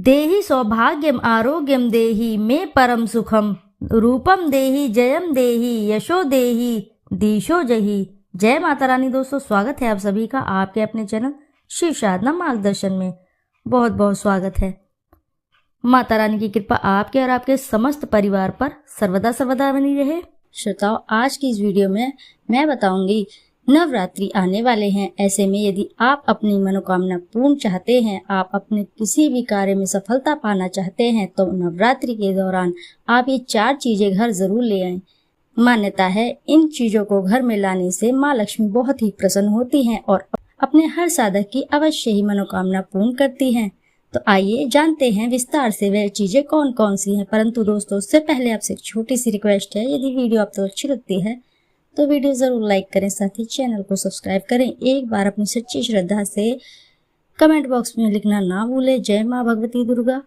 देहि सौभाग्यम आरोग्यम देहि मे परम सुखम रूपम देहि जयम देहि यशो देहि दीशो जहि। जय माता रानी। दोस्तों, स्वागत है आप सभी का आपके अपने चैनल शिव साधना मार्गदर्शन में। बहुत बहुत स्वागत है। माता रानी की कृपा आपके और आपके समस्त परिवार पर सर्वदा सर्वदा बनी रहे। श्रोताओ, आज की इस वीडियो में मैं बताऊंगी नवरात्रि आने वाले हैं। ऐसे में यदि आप अपनी मनोकामना पूर्ण चाहते हैं, आप अपने किसी भी कार्य में सफलता पाना चाहते हैं, तो नवरात्रि के दौरान आप ये 4 चीजें घर जरूर ले आएं। मान्यता है इन चीजों को घर में लाने से माँ लक्ष्मी बहुत ही प्रसन्न होती हैं और अपने हर साधक की अवश्य ही मनोकामना पूर्ण करती हैं। तो आइए जानते हैं विस्तार से वह चीजें कौन कौन सी हैं। परंतु दोस्तों, उससे पहले आपसे एक छोटी सी रिक्वेस्ट है, यदि वीडियो आपको अच्छी लगती है तो वीडियो जरूर लाइक करें, साथ ही चैनल को सब्सक्राइब करें। एक बार अपनी सच्ची श्रद्धा से कमेंट बॉक्स में लिखना ना भूलें। जय माँ भगवती दुर्गा।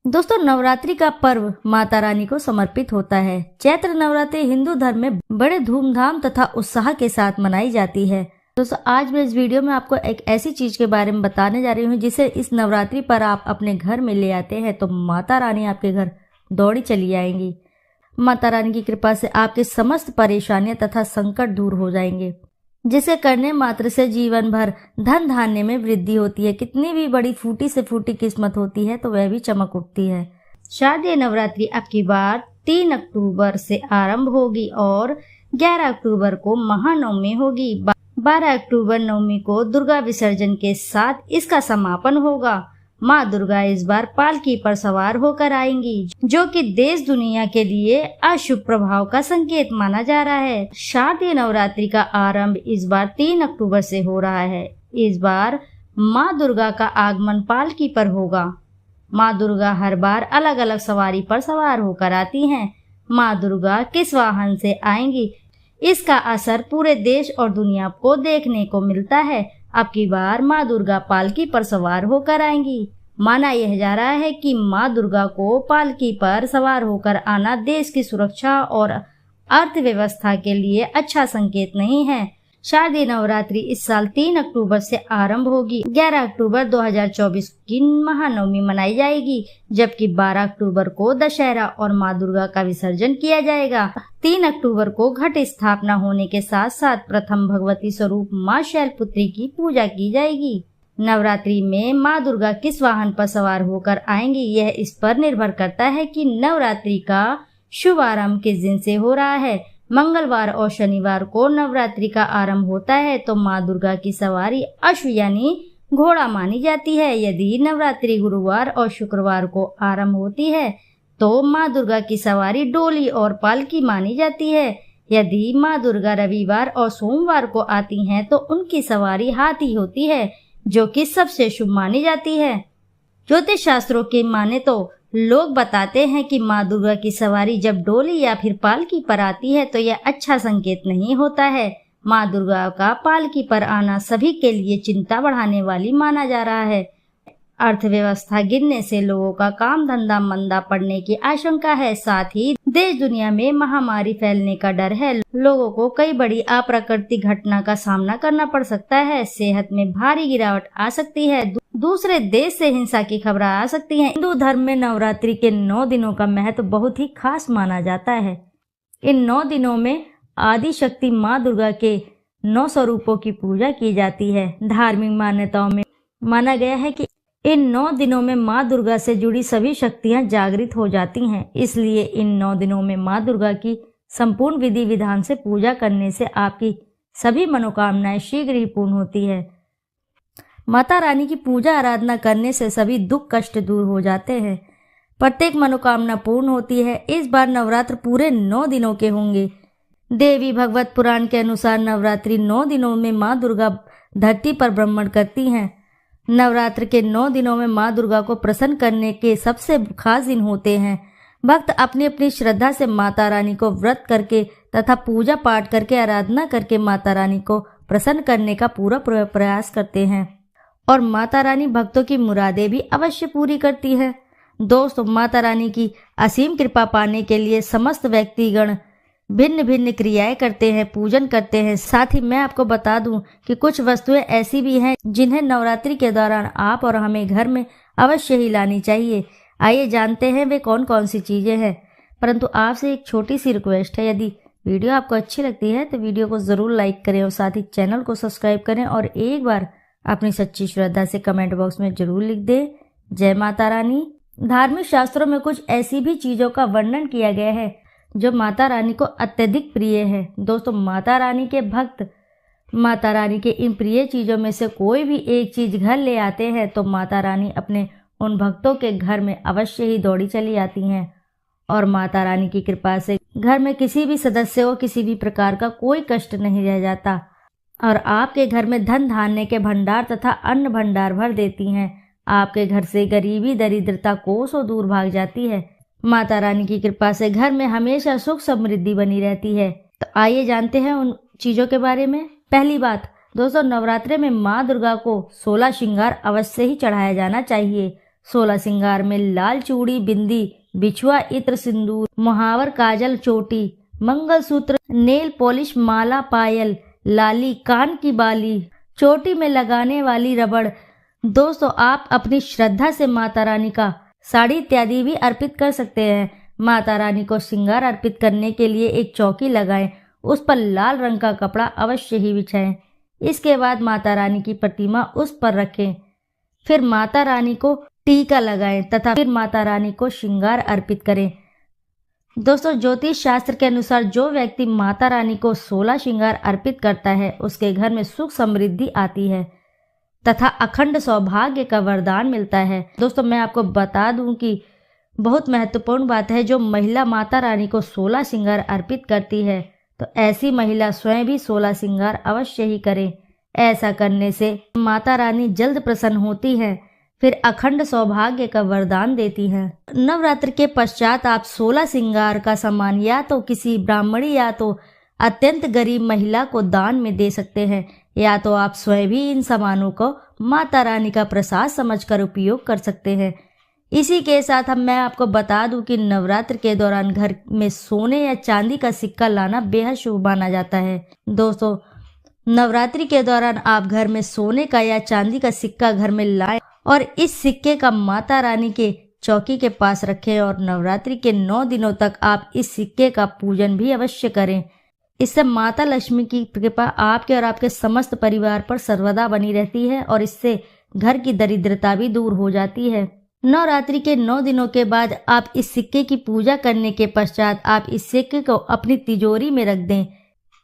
दोस्तों, नवरात्रि का पर्व माता रानी को समर्पित होता है। चैत्र नवरात्रि हिंदू धर्म में बड़े धूमधाम तथा उत्साह के साथ मनाई जाती है। दोस्तों, आज मैं इस वीडियो में आपको एक ऐसी चीज के बारे में बताने जा रही हूँ जिसे इस नवरात्रि पर आप अपने घर में ले आते हैं तो माता रानी आपके घर दौड़ी चली आएंगी। माता रानी की कृपा से आपके समस्त परेशानियां तथा संकट दूर हो जाएंगे, जिसे करने मात्र से जीवन भर धन धान्य में वृद्धि होती है। कितनी भी बड़ी फूटी से फूटी किस्मत होती है तो वह भी चमक उठती है। शारदीय नवरात्रि अब की बार 3 अक्टूबर से आरंभ होगी और 11 अक्टूबर को महानवमी होगी। 12 अक्टूबर नवमी को दुर्गा विसर्जन के साथ इसका समापन होगा। माँ दुर्गा इस बार पालकी पर सवार होकर आएंगी, जो कि देश दुनिया के लिए अशुभ प्रभाव का संकेत माना जा रहा है। शारदीय नवरात्रि का आरंभ इस बार 3 अक्टूबर से हो रहा है। इस बार माँ दुर्गा का आगमन पालकी पर होगा। माँ दुर्गा हर बार अलग अलग सवारी पर सवार होकर आती हैं। माँ दुर्गा किस वाहन से आएंगी, इसका असर पूरे देश और दुनिया को देखने को मिलता है। अब की बार माँ दुर्गा पालकी पर सवार होकर आएंगी। माना यह जा रहा है कि माँ दुर्गा को पालकी पर सवार होकर आना देश की सुरक्षा और अर्थव्यवस्था के लिए अच्छा संकेत नहीं है। शारदीय नवरात्रि इस साल 3 अक्टूबर से आरंभ होगी। 11 अक्टूबर 2024 की महानवमी मनाई जाएगी, जबकि 12 अक्टूबर को दशहरा और माँ दुर्गा का विसर्जन किया जाएगा। 3 अक्टूबर को घट स्थापना होने के साथ साथ प्रथम भगवती स्वरूप माँ शैलपुत्री की पूजा की जाएगी। नवरात्रि में माँ दुर्गा किस वाहन पर सवार होकर आएंगी, यह इस पर निर्भर करता है कि नवरात्रि का शुभारंभ किस दिन से हो रहा है। मंगलवार और शनिवार को नवरात्रि का आरंभ होता है तो माँ दुर्गा की सवारी अश्व यानी घोड़ा मानी जाती है। यदि नवरात्रि गुरुवार और शुक्रवार को आरंभ होती है तो माँ दुर्गा की सवारी डोली और पालकी मानी जाती है। यदि माँ दुर्गा रविवार और सोमवार को आती हैं तो उनकी सवारी हाथी होती है, जो कि सबसे शुभ मानी जाती है। ज्योतिष शास्त्रों के माने तो लोग बताते हैं कि माँ दुर्गा की सवारी जब डोली या फिर पालकी पर आती है तो यह अच्छा संकेत नहीं होता है। माँ दुर्गा का पालकी पर आना सभी के लिए चिंता बढ़ाने वाली माना जा रहा है। अर्थव्यवस्था गिरने से लोगों का काम धंधा मंदा पड़ने की आशंका है। साथ ही देश दुनिया में महामारी फैलने का डर है। लोगों को कई बड़ी अप्राकृतिक घटना का सामना करना पड़ सकता है। सेहत में भारी गिरावट आ सकती है। दूसरे देश से हिंसा की खबरें आ सकती हैं। हिंदू धर्म में नवरात्रि के 9 दिनों का महत्व बहुत ही खास माना जाता है। इन 9 दिनों में आदि शक्ति माँ दुर्गा के 9 स्वरूपों की पूजा की जाती है। धार्मिक मान्यताओं में माना गया है कि इन 9 दिनों में माँ दुर्गा से जुड़ी सभी शक्तियां जागृत हो जाती हैं। इसलिए इन 9 दिनों में माँ दुर्गा की संपूर्ण विधि विधान से पूजा करने से आपकी सभी मनोकामनाएं शीघ्र ही पूर्ण होती है। माता रानी की पूजा आराधना करने से सभी दुख कष्ट दूर हो जाते हैं। प्रत्येक मनोकामना पूर्ण होती है। इस बार नवरात्र पूरे 9 दिनों के होंगे। देवी भगवत पुराण के अनुसार नवरात्रि 9 दिनों में माँ दुर्गा धरती पर भ्रमण करती हैं। नवरात्र के 9 दिनों में माँ दुर्गा को प्रसन्न करने के सबसे खास दिन होते हैं। भक्त अपनी अपनी श्रद्धा से माता रानी को व्रत करके तथा पूजा पाठ करके आराधना करके माता रानी को प्रसन्न करने का पूरा प्रयास करते हैं और माता रानी भक्तों की मुरादें भी अवश्य पूरी करती है। दोस्तों, माता रानी की असीम कृपा पाने के लिए समस्त व्यक्तिगण भिन्न भिन्न क्रियाएं करते हैं, पूजन करते हैं। साथ ही मैं आपको बता दूं कि कुछ वस्तुएं ऐसी भी हैं जिन्हें नवरात्रि के दौरान आप और हमें घर में अवश्य ही लानी चाहिए। आइए जानते हैं वे कौन कौन सी चीजें हैं। परंतु आपसे एक छोटी सी रिक्वेस्ट है, यदि वीडियो आपको अच्छी लगती है तो वीडियो को जरूर लाइक करें और साथ ही चैनल को सब्सक्राइब करें और एक बार अपनी सच्ची श्रद्धा से कमेंट बॉक्स में जरूर लिख दें, जय माता रानी। धार्मिक शास्त्रों में कुछ ऐसी भी चीजों का वर्णन किया गया है जो माता रानी को अत्यधिक प्रिय है। दोस्तों, माता रानी के भक्त माता रानी के इन प्रिय चीजों में से कोई भी एक चीज घर ले आते हैं तो माता रानी अपने उन भक्तों के घर में अवश्य ही दौड़ी चली आती हैं और माता रानी की कृपा से घर में किसी भी सदस्य को किसी भी प्रकार का कोई कष्ट नहीं रह जाता और आपके घर में धन धान्य के भंडार तथा अन्न भंडार भर देती हैं। आपके घर से गरीबी दरिद्रता कोसों दूर भाग जाती है। माता रानी की कृपा से घर में हमेशा सुख समृद्धि बनी रहती है। तो आइए जानते हैं उन चीजों के बारे में। पहली बात दोस्तों, नवरात्रे में माँ दुर्गा को 16 श्रृंगार अवश्य ही चढ़ाया जाना चाहिए। 16 श्रृंगार में लाल चूड़ी, बिंदी, बिछुआ, इत्र, सिंदूर, मुहावर, काजल, चोटी, मंगलसूत्र, नेल पॉलिश, माला, पायल, लाली, कान की बाली, चोटी में लगाने वाली रबड़। दोस्तों, आप अपनी श्रद्धा से माता रानी का साड़ी इत्यादि भी अर्पित कर सकते हैं। माता रानी को श्रृंगार अर्पित करने के लिए एक चौकी लगाएं, उस पर लाल रंग का कपड़ा अवश्य ही बिछाएं। इसके बाद माता रानी की प्रतिमा उस पर रखें। फिर माता रानी को टीका लगाएं तथा फिर माता रानी को श्रृंगार अर्पित करें। दोस्तों, ज्योतिष शास्त्र के अनुसार जो व्यक्ति माता रानी को 16 श्रृंगार अर्पित करता है उसके घर में सुख समृद्धि आती है तथा अखंड सौभाग्य का वरदान मिलता है। दोस्तों, मैं आपको बता दूं कि बहुत महत्वपूर्ण बात है, जो महिला माता रानी को 16 श्रृंगार अर्पित करती है तो ऐसी महिला स्वयं भी 16 श्रृंगार अवश्य ही करे। ऐसा करने से माता रानी जल्द प्रसन्न होती है, फिर अखंड सौभाग्य का वरदान देती है। नवरात्र के पश्चात आप 16 श्रृंगार का सामान या तो किसी ब्राह्मणी या तो अत्यंत गरीब महिला को दान में दे सकते हैं, या तो आप स्वयं भी इन सामानों को माता रानी का प्रसाद समझकर उपयोग कर सकते हैं। इसी के साथ मैं आपको बता दूं कि नवरात्र के दौरान घर में सोने या चांदी का सिक्का लाना बेहद शुभ माना जाता है। दोस्तों, नवरात्रि के दौरान आप घर में सोने का या चांदी का सिक्का घर में लाएं और इस सिक्के का माता रानी के चौकी के पास रखें और नवरात्रि के 9 दिनों तक आप इस सिक्के का पूजन भी अवश्य करें। इससे माता लक्ष्मी की कृपा आपके और आपके समस्त परिवार पर सर्वदा बनी रहती है और इससे घर की दरिद्रता भी दूर हो जाती है। नवरात्रि के 9 दिनों के बाद आप इस सिक्के की पूजा करने के पश्चात आप इस सिक्के को अपनी तिजोरी में रख दें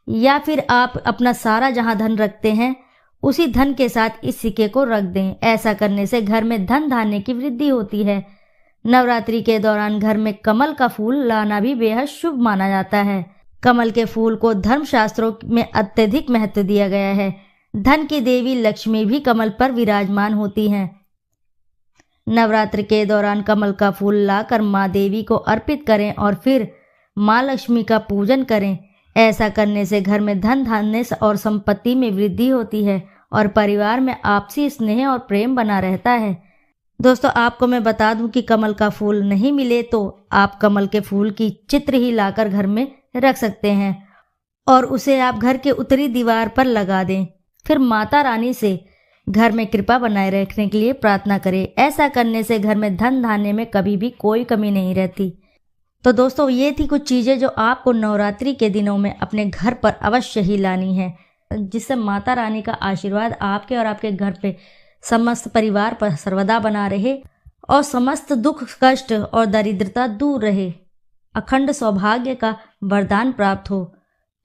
या फिर आप अपना सारा जहां धन रखते हैं उसी धन के साथ इस सिक्के को रख दें। ऐसा करने से घर में धन धान्य की वृद्धि होती है। नवरात्रि के दौरान घर में कमल का फूल लाना भी बेहद शुभ माना जाता है। कमल के फूल को धर्मशास्त्रों में अत्यधिक महत्व दिया गया है। धन की देवी लक्ष्मी भी कमल पर विराजमान होती हैं। नवरात्र के दौरान कमल का फूल लाकर माँ देवी को अर्पित करें और फिर माँ लक्ष्मी का पूजन करें। ऐसा करने से घर में धन धान्य और संपत्ति में वृद्धि होती है और परिवार में आपसी स्नेह और प्रेम बना रहता है। दोस्तों, आपको मैं बता दूं कि कमल का फूल नहीं मिले तो आप कमल के फूल की चित्र ही लाकर घर में रख सकते हैं और उसे आप घर के उत्तरी दीवार पर लगा दें। फिर माता रानी से घर में कृपा बनाए रखने के लिए प्रार्थना करें। ऐसा करने से घर में धन धान्य में कभी भी कोई कमी नहीं रहती। तो दोस्तों, ये थी कुछ चीज़ें जो आपको नवरात्रि के दिनों में अपने घर पर अवश्य ही लानी है, जिससे माता रानी का आशीर्वाद आपके और आपके घर पे समस्त परिवार पर सर्वदा बना रहे और समस्त दुख कष्ट और दरिद्रता दूर रहे, अखंड सौभाग्य का वरदान प्राप्त हो।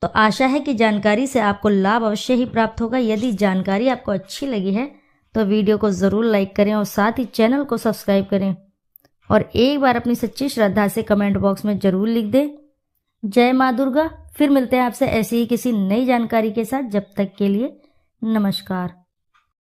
तो आशा है कि जानकारी से आपको लाभ अवश्य ही प्राप्त होगा। यदि जानकारी आपको अच्छी लगी है तो वीडियो को ज़रूर लाइक करें और साथ ही चैनल को सब्सक्राइब करें और एक बार अपनी सच्ची श्रद्धा से कमेंट बॉक्स में ज़रूर लिख दें, जय माँ दुर्गा। फिर मिलते हैं आपसे ऐसी ही किसी नई जानकारी के साथ। जब तक के लिए नमस्कार।